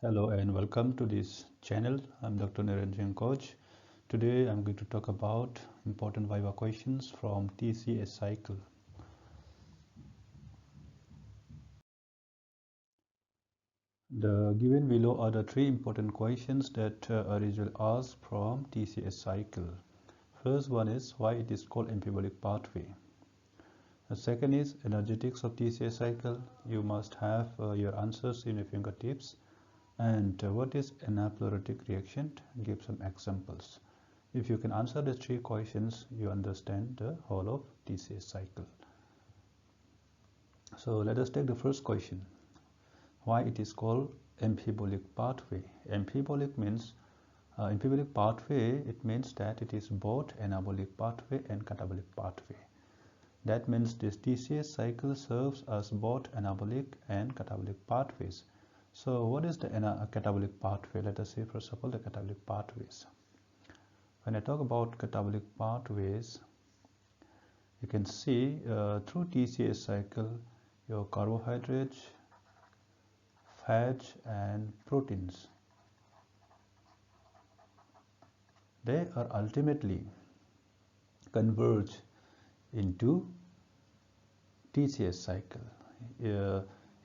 Hello and welcome to this channel. I'm Dr. Niranjan Coach. Today I'm going to talk about important Viva questions from TCA cycle. The given below are the three important questions that are usually asked from TCA cycle. First one is why it is called amphibolic pathway. The second is energetics of TCA cycle. You must have your answers in your fingertips. And what is anaplerotic reaction? Give some examples. If you can answer the three questions, you understand the whole of TCA cycle. So let us take the first question. Why it is called amphibolic pathway? Amphibolic means amphibolic pathway. It means that it is both anabolic pathway and catabolic pathway. That means this TCA cycle serves as both anabolic and catabolic pathways. So what is the catabolic pathway? Let us see first of all the catabolic pathways. When I talk about catabolic pathways, you can see through TCA cycle your carbohydrates, fats and proteins, they are ultimately converge into TCA cycle.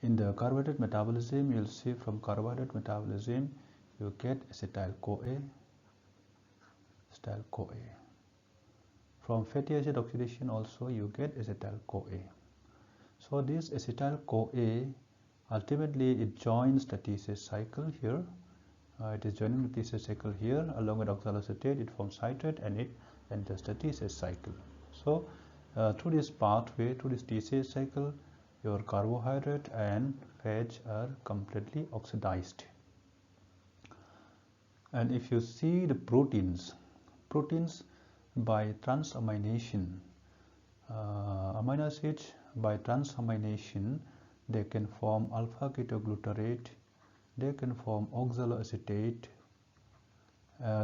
In the carbohydrate metabolism, you'll see from carbohydrate metabolism you get acetyl-CoA. From fatty acid oxidation also you get acetyl-CoA. So this acetyl-CoA ultimately it joins the TCA cycle here. It is joining the TCA cycle here along with oxaloacetate. It forms citrate and it enters the TCA cycle. So through this pathway, through this TCA cycle, your carbohydrate and fats are completely oxidized. And if you see the proteins by transamination, amino acids by transamination, they can form alpha ketoglutarate, they can form oxaloacetate,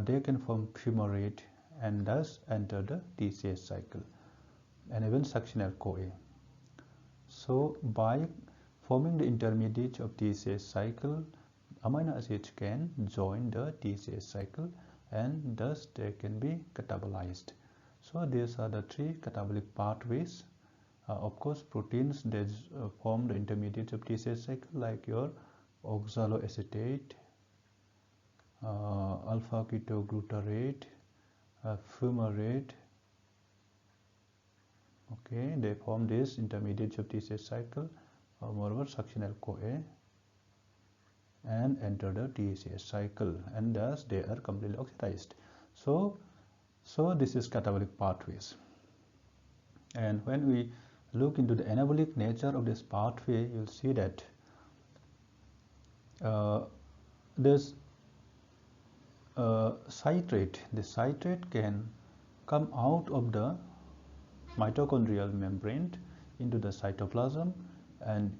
they can form fumarate and thus enter the TCA cycle, and even succinyl-CoA. So by forming the intermediate of TCA cycle, amino acids can join the TCA cycle and thus they can be catabolized. So these are the three catabolic pathways. Of course, proteins they form the intermediates of TCA cycle like your oxaloacetate, alpha ketoglutarate, fumarate. Okay, they form this intermediates of TCA cycle, moreover succinyl-CoA, and enter the TCA cycle, and thus they are completely oxidized. So this is catabolic pathways. And when we look into the anabolic nature of this pathway, you'll see that this citrate can come out of the mitochondrial membrane into the cytoplasm, and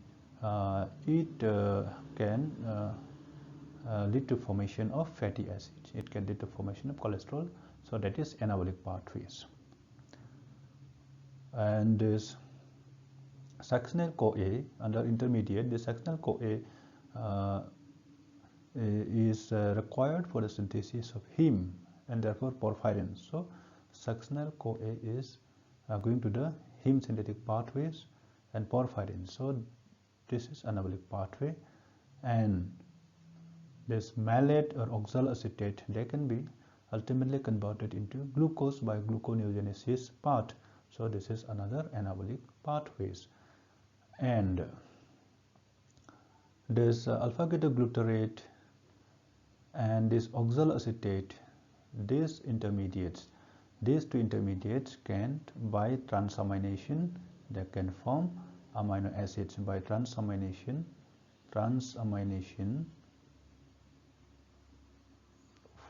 it can lead to formation of fatty acids. It can lead to formation of cholesterol. So that is anabolic pathways. And this succinyl-CoA under intermediate, the succinyl-CoA is required for the synthesis of heme and therefore porphyrin. So succinyl-CoA is going to the heme synthetic pathways and porphyrin. So this is anabolic pathway. And this malate or oxaloacetate, they can be ultimately converted into glucose by gluconeogenesis path. So this is another anabolic pathways. And this alpha ketoglutarate and this oxaloacetate, these two intermediates can by transamination they can form amino acids. By transamination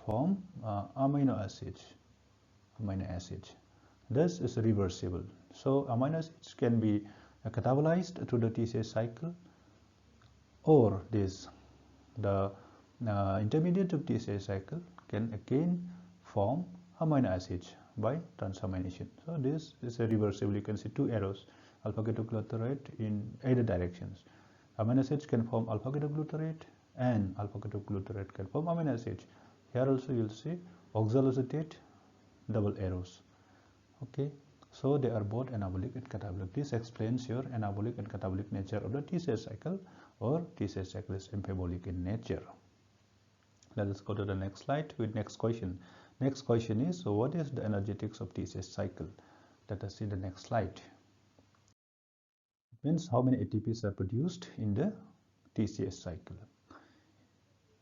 form amino acids. This is reversible. So amino acids can be catabolized through the TCA cycle, or the intermediate of TCA cycle can again form amino acids by transamination. So this is a reversible. You can see two arrows, alpha ketoglutarate in either directions. Amino acids can form alpha-ketoglutarate, and alpha-ketoglutarate can form amino acids. Here also you will see oxaloacetate, double arrows. Okay, so they are both anabolic and catabolic. This explains your anabolic and catabolic nature of the TCA cycle, or TCA cycle is amphibolic in nature. Let us go to the next slide with next question. Next question is, so what is the energetics of TCA cycle? Let us see the next slide. It means how many ATPs are produced in the TCA cycle.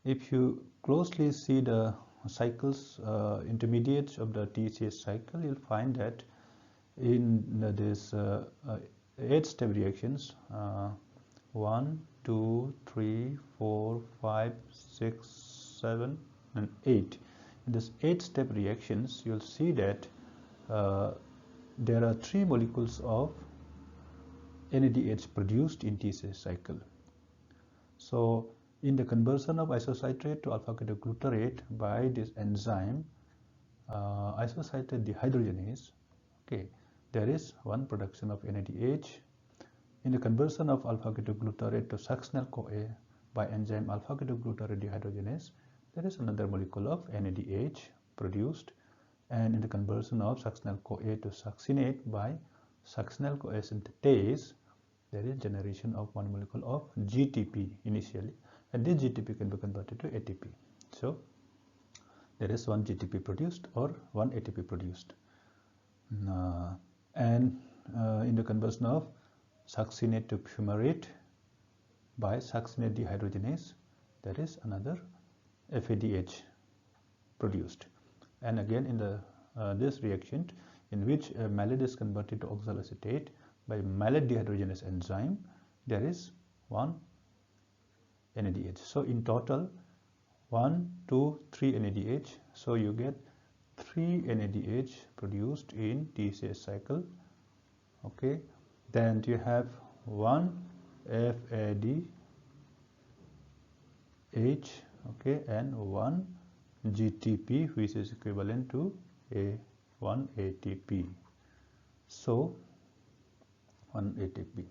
If you closely see the cycles, intermediates of the TCA cycle, you'll find that in this 8-step reactions, 1, 2, 3, 4, 5, 6, 7, and 8. In this 8-step reactions, you'll see that there are 3 molecules of NADH produced in TCA cycle. So in the conversion of isocitrate to alpha-ketoglutarate by this enzyme, isocitrate dehydrogenase, okay, there is one production of NADH. In the conversion of alpha-ketoglutarate to succinyl-CoA by enzyme alpha-ketoglutarate dehydrogenase, there is another molecule of NADH produced. And in the conversion of succinyl-CoA to succinate by succinyl-CoA synthetase, there is generation of one molecule of GTP initially, and this GTP can be converted to ATP. So there is one GTP produced or one ATP produced. And in the conversion of succinate to fumarate by succinate dehydrogenase, there is another FADH produced. And again in the this reaction in which malate is converted to oxaloacetate by malate dehydrogenase enzyme, there is one NADH. So in total 1, 2, 3 NADH. So you get 3 NADH produced in TCA cycle. Okay, then you have 1 FADH, okay, and 1 GTP, which is equivalent to one ATP. So 1 ATP.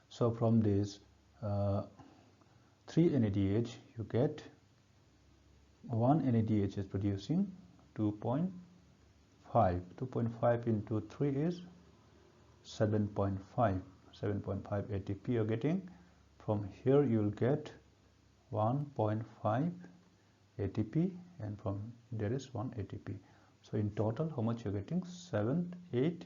So from this 3 NADH, you get 1 NADH is producing 2.5. 2.5 into 3 is 7.5. 7.5 ATP you're getting. From here you will get 1.5 ATP, and from there is 1 ATP. So in total, how much you're getting? 7, 8,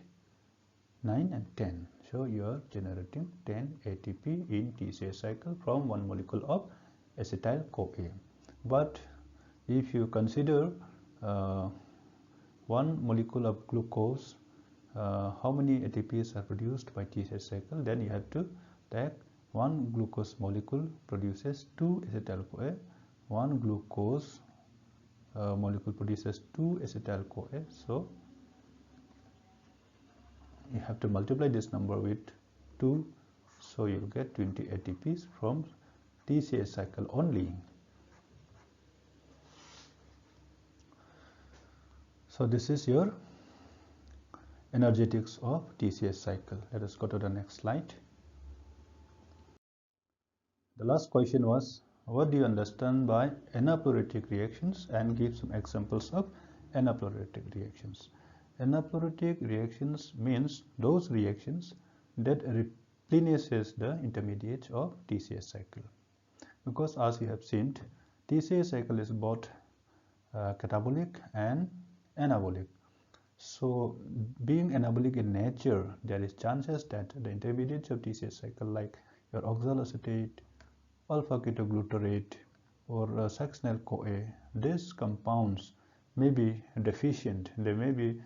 9, and 10. So you are generating 10 ATP in TCA cycle from one molecule of acetyl-CoA. But if you consider one molecule of glucose, how many ATPs are produced by TCA cycle, then you have to take one glucose molecule produces 2 acetyl-CoA, one glucose molecule produces 2 acetyl-CoA. So you have to multiply this number with 2, so you will get 20 ATPs from TCA cycle only. So this is your energetics of TCA cycle. Let us go to the next slide. The last question was, what do you understand by anaplerotic reactions, and give some examples of anaplerotic reactions. Anaplerotic reactions means those reactions that replenishes the intermediates of TCA cycle. Because as you have seen, TCA cycle is both catabolic and anabolic. So being anabolic in nature, there is chances that the intermediates of TCA cycle, like your oxaloacetate, alpha-ketoglutarate, or succinyl-CoA, these compounds may be deficient. They may be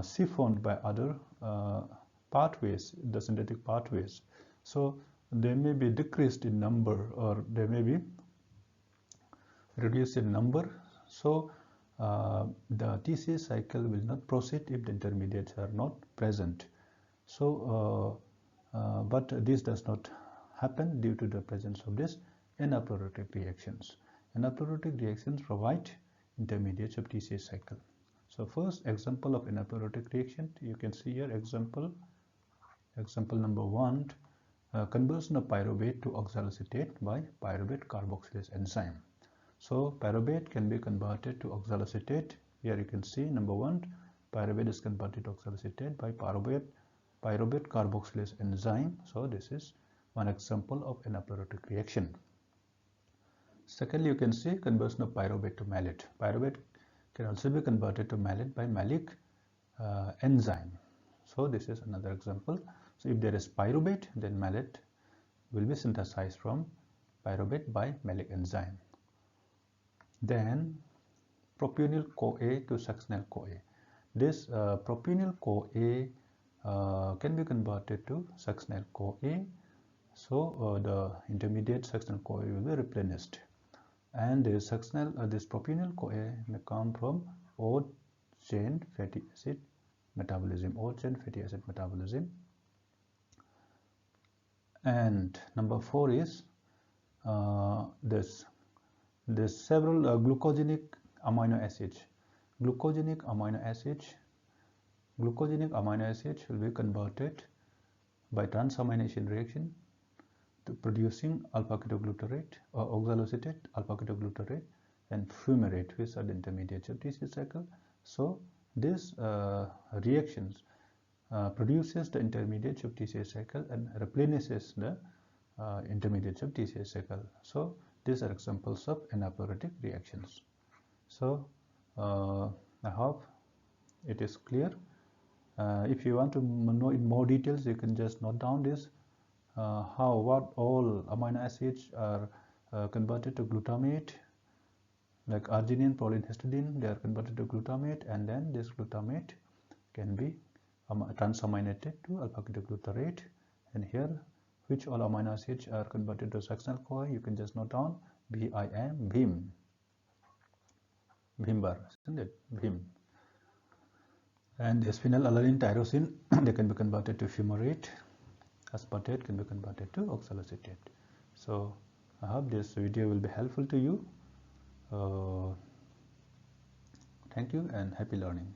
siphoned by other pathways, the synthetic pathways. So they may be decreased in number, or they may be reduced in number. So the TCA cycle will not proceed if the intermediates are not present. So but this does not happen due to the presence of this anaplerotic reactions. Anaplerotic reactions provide intermediates of TCA cycle. So first example of anaplerotic reaction, you can see here example number 1. conversion of pyruvate to oxaloacetate by pyruvate carboxylase enzyme. So pyruvate can be converted to oxaloacetate. Here you can see number 1, pyruvate is converted to oxaloacetate by pyruvate carboxylase enzyme. So this is one example of anaplerotic reaction. Secondly, you can see conversion of pyruvate to malate. Pyruvate can also be converted to malate by malic enzyme. So this is another example. So if there is pyruvate, then malate will be synthesized from pyruvate by malic enzyme. Then propionyl CoA to succinyl CoA. This propionyl CoA can be converted to succinyl CoA. So the intermediate succinyl CoA will be replenished, and this propionyl CoA may come from O-chain fatty acid metabolism. And number 4 is there's several glucogenic amino acids. Glucogenic amino acids will be converted by transamination reaction to producing alpha-ketoglutarate or oxaloacetate, alpha-ketoglutarate, and fumarate, which are the intermediates of TCA cycle. So this reactions produces the intermediates of TCA cycle and replenishes the intermediates of TCA cycle. So these are examples of anaplerotic reactions. So I hope it is clear. If you want to know in more details, you can just note down this, what all amino acids are converted to glutamate, like arginine, proline, histidine. They are converted to glutamate, and then this glutamate can be transaminated to alpha-ketoglutarate. And here, which all amino acids are converted to succinyl CoA, you can just note down BIM, Bhim bar, isn't it? Bhim. And this phenylalanine tyrosine, they can be converted to fumarate. Aspartate can be converted to oxaloacetate. So I hope this video will be helpful to you. Thank you and happy learning.